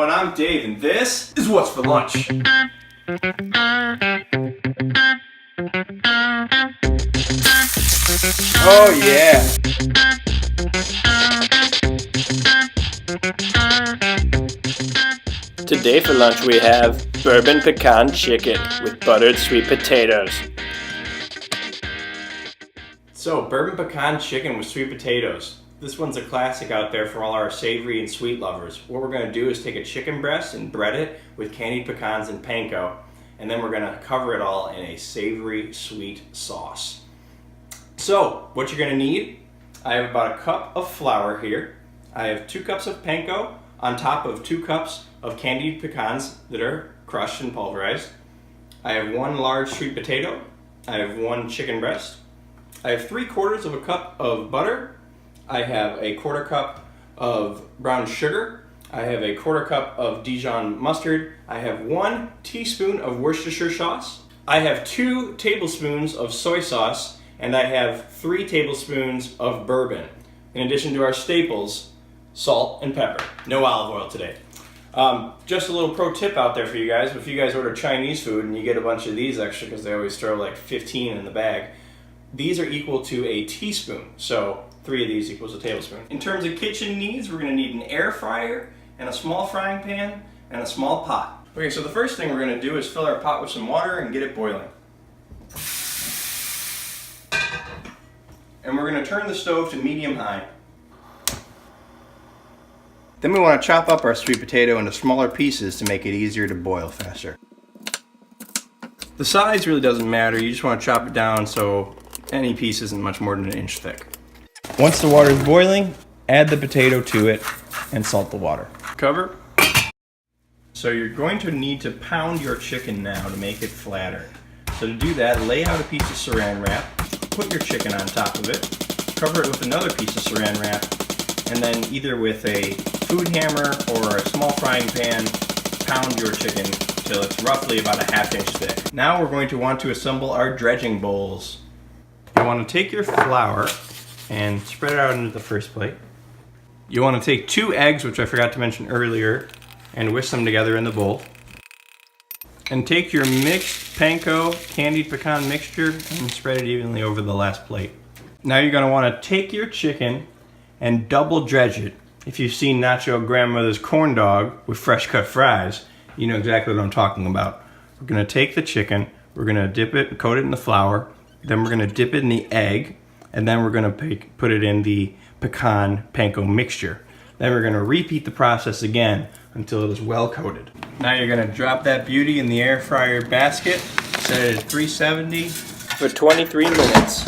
everyone, I'm Dave, and this is What's for Lunch. Oh yeah! Today for lunch we have Bourbon Pecan Chicken with buttered sweet potatoes. So, Bourbon Pecan Chicken with sweet potatoes. This one's a classic out there for all our savory and sweet lovers. What we're going to do is take a chicken breast and bread it with candied pecans and panko, and then we're going to cover it all in a savory sweet sauce. So, what you're going to need, I have about a cup of flour here. I have 2 cups of panko on top of 2 cups of candied pecans that are crushed and pulverized. I have 1 large sweet potato. I have 1 chicken breast. I have 3/4 of a cup of butter. I have a 1/4 cup of brown sugar. I have a 1/4 cup of Dijon mustard. I have 1 teaspoon of Worcestershire sauce. I have 2 tablespoons of soy sauce, and I have 3 tablespoons of bourbon. In addition to our staples, salt and pepper. No olive oil today. Just a little pro tip out there for you guys. If you guys order Chinese food and you get a bunch of these extra, because they always throw like 15 in the bag, these are equal to a teaspoon. So 3 of these equals a tablespoon. In terms of kitchen needs, we're going to need an air fryer and a small frying pan and a small pot. Okay, so the first thing we're going to do is fill our pot with some water and get it boiling. And we're going to turn the stove to medium-high. Then we want to chop up our sweet potato into smaller pieces to make it easier to boil faster. The size really doesn't matter, you just want to chop it down so any piece isn't much more than 1 inch thick. Once the water is boiling, add the potato to it and salt the water. Cover. So you're going to need to pound your chicken now to make it flatter. So to do that, lay out a piece of saran wrap, put your chicken on top of it, cover it with another piece of saran wrap, and then either with a food hammer or a small frying pan, pound your chicken till it's roughly about a 1/2 inch thick. Now we're going to want to assemble our dredging bowls. You want to take your flour and spread it out into the first plate. You want to take 2 eggs, which I forgot to mention earlier, and whisk them together in the bowl. And take your mixed panko candied pecan mixture and spread it evenly over the last plate. Now you're going to want to take your chicken and double dredge it. If you've seen Nacho Grandmother's corn dog with fresh cut fries, you know exactly what I'm talking about. We're going to take the chicken, we're going to dip it, coat it in the flour, then we're going to dip it in the egg, and then we're going to put it in the pecan panko mixture. Then we're going to repeat the process again until it is well coated. Now you're going to drop that beauty in the air fryer basket, set it at 370 For 23 minutes.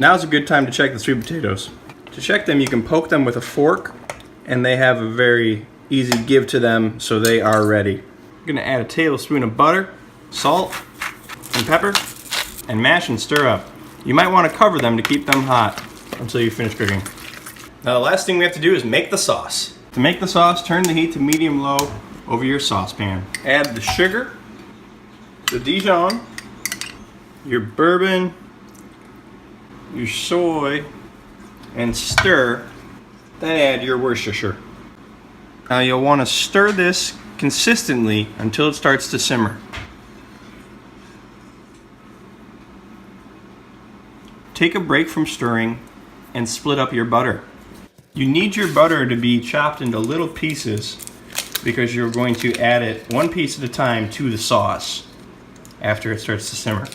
Now's a good time to check the sweet potatoes. To check them, you can poke them with a fork, and they have a very easy give to them, so they are ready. I'm gonna add a tablespoon of butter, salt, and pepper, and mash and stir up. You might want to cover them to keep them hot until you finish cooking. Now the last thing we have to do is make the sauce. To make the sauce, turn the heat to medium-low over your saucepan. Add the sugar, the Dijon, your bourbon, your soy, and stir. Then add your Worcestershire. Now you'll want to stir this consistently until it starts to simmer. Take a break from stirring and split up your butter. You need your butter to be chopped into little pieces because you're going to add it 1 piece at a time to the sauce after it starts to simmer.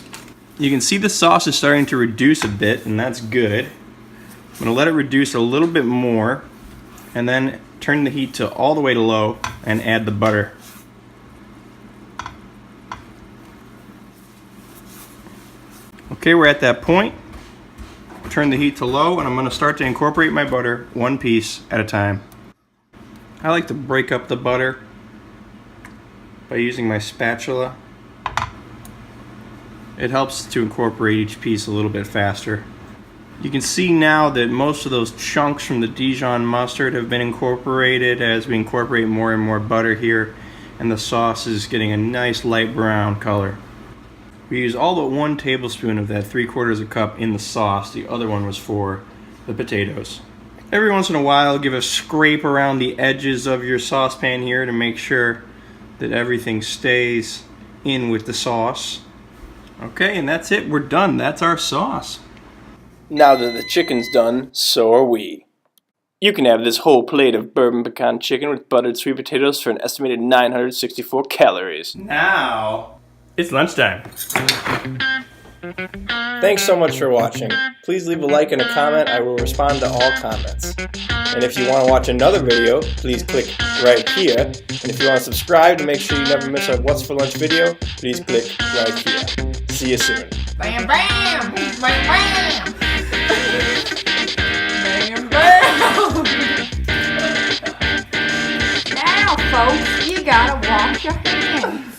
You can see the sauce is starting to reduce a bit, and that's good. I'm going to let it reduce a little bit more, and then turn the heat to all the way to low and add the butter. Okay, we're at that point. Turn the heat to low, and I'm going to start to incorporate my butter 1 piece at a time. I like to break up the butter by using my spatula. It helps to incorporate each piece a little bit faster. You can see now that most of those chunks from the Dijon mustard have been incorporated as we incorporate more and more butter here, and the sauce is getting a nice light brown color. We use all but 1 tablespoon of that 3/4 cup in the sauce. The other one was for the potatoes. Every once in a while, give a scrape around the edges of your saucepan here to make sure that everything stays in with the sauce. Okay, and that's it. We're done. That's our sauce. Now that the chicken's done, so are we. You can have this whole plate of bourbon pecan chicken with buttered sweet potatoes for an estimated 964 calories. Now, it's lunchtime. Thanks so much for watching. Please leave a like and a comment. I will respond to all comments. And if you want to watch another video, please click right here. And if you want to subscribe to make sure you never miss our What's for Lunch video, please click right here. See you soon. Bam, bam! Bam, bam! Bam, bam! Now, folks, you gotta wash your hands.